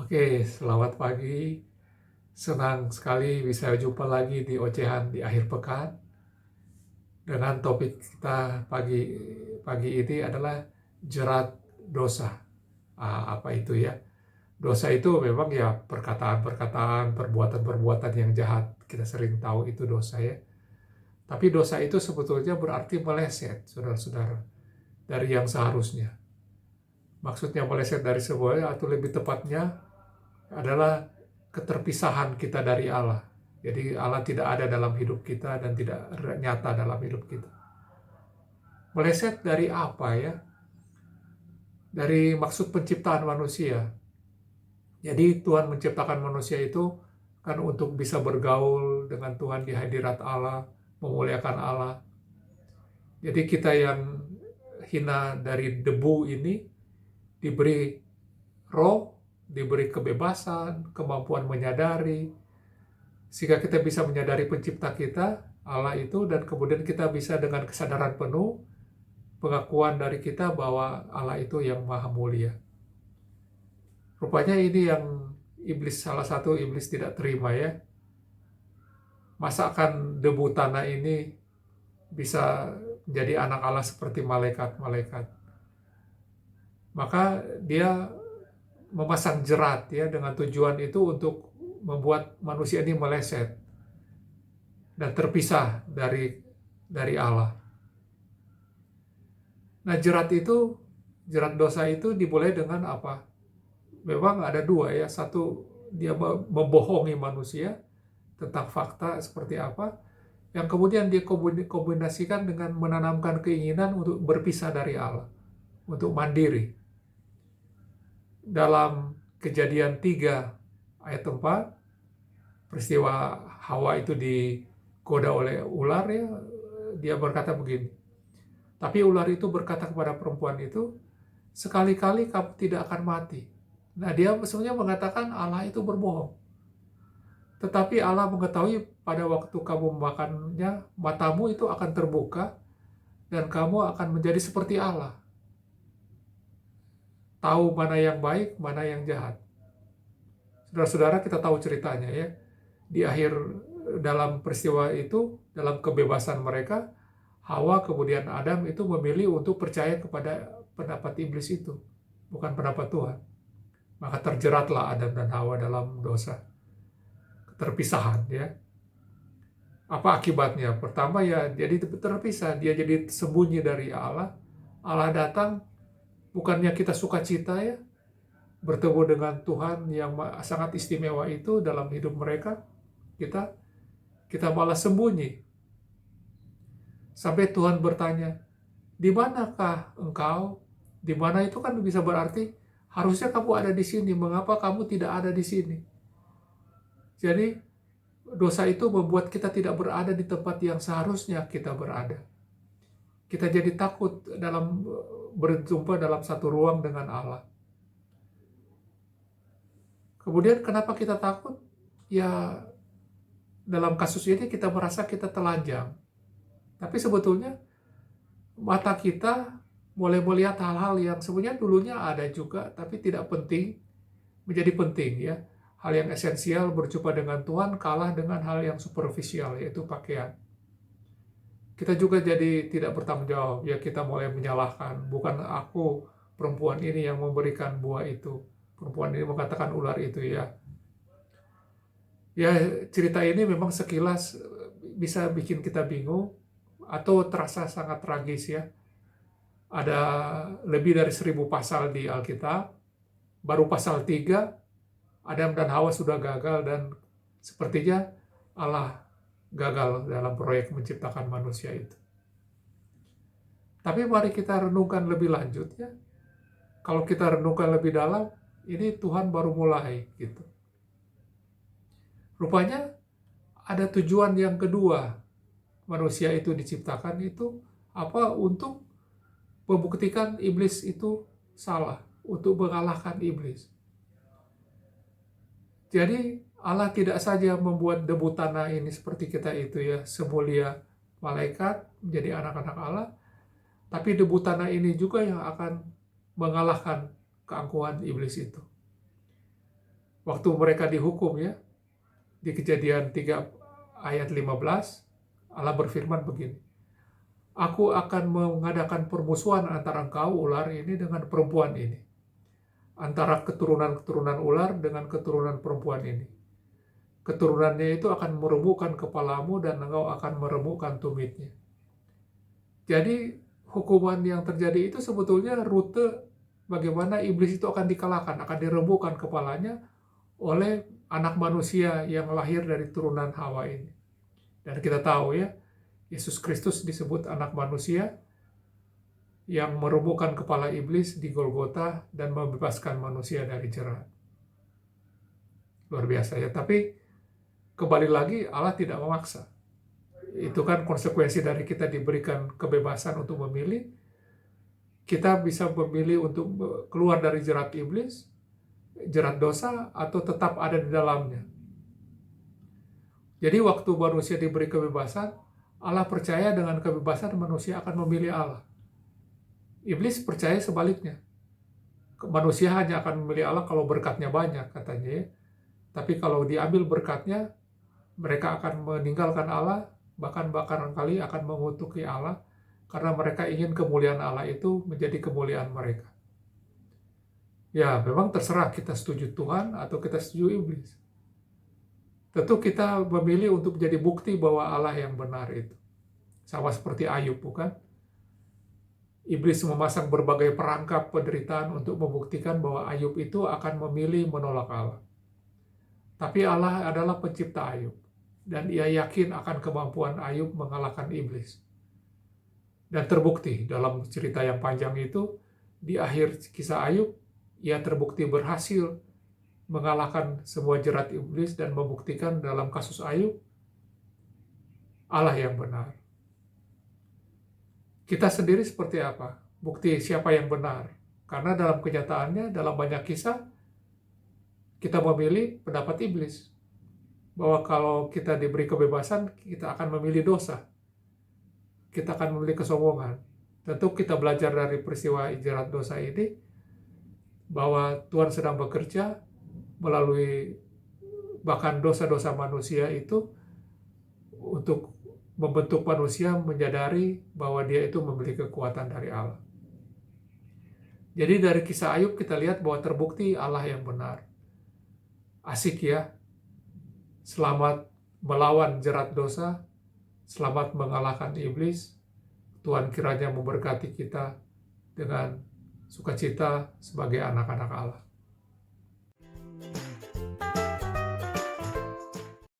Oke, selamat pagi. Senang sekali bisa jumpa lagi di Ocehan di akhir pekan. Dengan topik kita pagi pagi ini adalah jerat dosa. Apa itu ya? Dosa itu memang ya perkataan-perkataan, perbuatan-perbuatan yang jahat. Kita sering tahu itu dosa ya. Tapi dosa itu sebetulnya berarti meleset, saudara-saudara, dari yang seharusnya. Maksudnya meleset dari sebuah atau lebih tepatnya adalah keterpisahan kita dari Allah. Jadi Allah tidak ada dalam hidup kita dan tidak nyata dalam hidup kita. Meleset dari apa ya? Dari maksud penciptaan manusia. Jadi Tuhan menciptakan manusia itu kan untuk bisa bergaul dengan Tuhan di hadirat Allah, memuliakan Allah. Jadi kita yang hina dari debu ini diberi roh, diberi kebebasan, kemampuan menyadari, sehingga kita bisa menyadari pencipta kita, Allah itu, dan kemudian kita bisa dengan kesadaran penuh, pengakuan dari kita bahwa Allah itu yang maha mulia. Rupanya ini yang salah satu iblis tidak terima ya. Masa akan debu tanah ini bisa menjadi anak Allah seperti malaikat-malaikat. Maka dia memasang jerat ya dengan tujuan itu untuk membuat manusia ini meleset dan terpisah dari Allah. Nah, jerat dosa itu dimulai dengan apa? Memang ada dua ya. Satu, dia membohongi manusia tentang fakta seperti apa, yang kemudian dia kombinasikan dengan menanamkan keinginan untuk berpisah dari Allah, untuk mandiri. Dalam Kejadian 3 ayat 4, peristiwa Hawa itu digoda oleh ular ya, dia berkata begini, tapi ular itu berkata kepada perempuan itu, sekali-kali kamu tidak akan mati. Nah, dia sebenarnya mengatakan Allah itu berbohong. Tetapi Allah mengetahui pada waktu kamu memakannya, matamu itu akan terbuka, dan kamu akan menjadi seperti Allah. Tahu mana yang baik, mana yang jahat. Saudara-saudara, kita tahu ceritanya ya. Di akhir dalam peristiwa itu, dalam kebebasan mereka, Hawa kemudian Adam itu memilih untuk percaya kepada pendapat iblis itu, bukan pendapat Tuhan. Maka terjeratlah Adam dan Hawa dalam dosa, keterpisahan ya. Apa akibatnya? Pertama ya jadi terpisah, dia jadi sembunyi dari Allah. Allah datang, bukannya kita sukacita ya, bertemu dengan Tuhan yang sangat istimewa itu dalam hidup mereka, kita malah sembunyi. Sampai Tuhan bertanya, di manakah engkau? Di mana itu kan bisa berarti harusnya kamu ada di sini. Mengapa kamu tidak ada di sini? Jadi dosa itu membuat kita tidak berada di tempat yang seharusnya kita berada. Kita jadi takut dalam berjumpa dalam satu ruang dengan Allah. Kemudian kenapa kita takut? Ya dalam kasus ini kita merasa kita telanjang. Tapi sebetulnya mata kita mulai melihat hal-hal yang sebenarnya dulunya ada juga, tapi tidak penting, menjadi penting ya. Hal yang esensial berjumpa dengan Tuhan kalah dengan hal yang superficial, yaitu pakaian. Kita juga jadi tidak bertanggung jawab, ya kita mulai menyalahkan, bukan aku perempuan ini yang memberikan buah itu. Perempuan ini mengatakan ular itu ya. Ya cerita ini memang sekilas bisa bikin kita bingung, atau terasa sangat tragis ya. Ada lebih dari 1000 pasal di Alkitab, baru pasal 3, Adam dan Hawa sudah gagal dan sepertinya Allah gagal dalam proyek menciptakan manusia itu. Tapi mari kita renungkan lebih lanjut ya. Kalau kita renungkan lebih dalam, ini Tuhan baru mulai gitu. Rupanya ada tujuan yang kedua. Manusia itu diciptakan itu apa? Untuk membuktikan iblis itu salah, untuk mengalahkan iblis. Jadi Allah tidak saja membuat debu tanah ini seperti kita itu ya, semulia malaikat menjadi anak-anak Allah, tapi debu tanah ini juga yang akan mengalahkan keangkuhan iblis itu. Waktu mereka dihukum ya, di Kejadian 3 ayat 15, Allah berfirman begini, Aku akan mengadakan permusuhan antara engkau ular ini dengan perempuan ini, antara keturunan-keturunan ular dengan keturunan perempuan ini. Keturunannya itu akan meremukkan kepalamu dan engkau akan meremukkan tumitnya. Jadi hukuman yang terjadi itu sebetulnya rute bagaimana iblis itu akan dikalahkan, akan diremukkan kepalanya oleh anak manusia yang lahir dari turunan Hawa ini. Dan kita tahu ya, Yesus Kristus disebut anak manusia yang meremukkan kepala iblis di Golgota dan membebaskan manusia dari jerat. Luar biasa ya, tapi kembali lagi Allah tidak memaksa. Itu kan konsekuensi dari kita diberikan kebebasan untuk memilih. Kita bisa memilih untuk keluar dari jerat iblis, jerat dosa, atau tetap ada di dalamnya. Jadi waktu manusia diberi kebebasan, Allah percaya dengan kebebasan manusia akan memilih Allah. Iblis percaya sebaliknya. Manusia hanya akan memilih Allah kalau berkatnya banyak, katanya ya. Tapi kalau diambil berkatnya, mereka akan meninggalkan Allah, bahkan barangkali akan mengutuki Allah, karena mereka ingin kemuliaan Allah itu menjadi kemuliaan mereka. Ya, memang terserah kita setuju Tuhan atau kita setuju iblis. Tentu kita memilih untuk menjadi bukti bahwa Allah yang benar itu. Sama seperti Ayub, bukan? Iblis memasang berbagai perangkap penderitaan untuk membuktikan bahwa Ayub itu akan memilih menolak Allah. Tapi Allah adalah pencipta Ayub, dan ia yakin akan kemampuan Ayub mengalahkan iblis. Dan terbukti dalam cerita yang panjang itu, di akhir kisah Ayub, ia terbukti berhasil mengalahkan semua jerat iblis dan membuktikan dalam kasus Ayub, Allah yang benar. Kita sendiri seperti apa? Bukti siapa yang benar? Karena dalam kenyataannya, dalam banyak kisah, kita memilih pendapat iblis. Bahwa kalau kita diberi kebebasan, kita akan memilih dosa. Kita akan memilih kesombongan. Tentu kita belajar dari peristiwa jerat dosa ini, bahwa Tuhan sedang bekerja melalui bahkan dosa-dosa manusia itu untuk membentuk manusia menyadari bahwa dia itu memiliki kekuatan dari Allah. Jadi dari kisah Ayub kita lihat bahwa terbukti Allah yang benar. Asik ya, selamat melawan jerat dosa, selamat mengalahkan iblis. Tuhan kiranya memberkati kita dengan sukacita sebagai anak-anak Allah.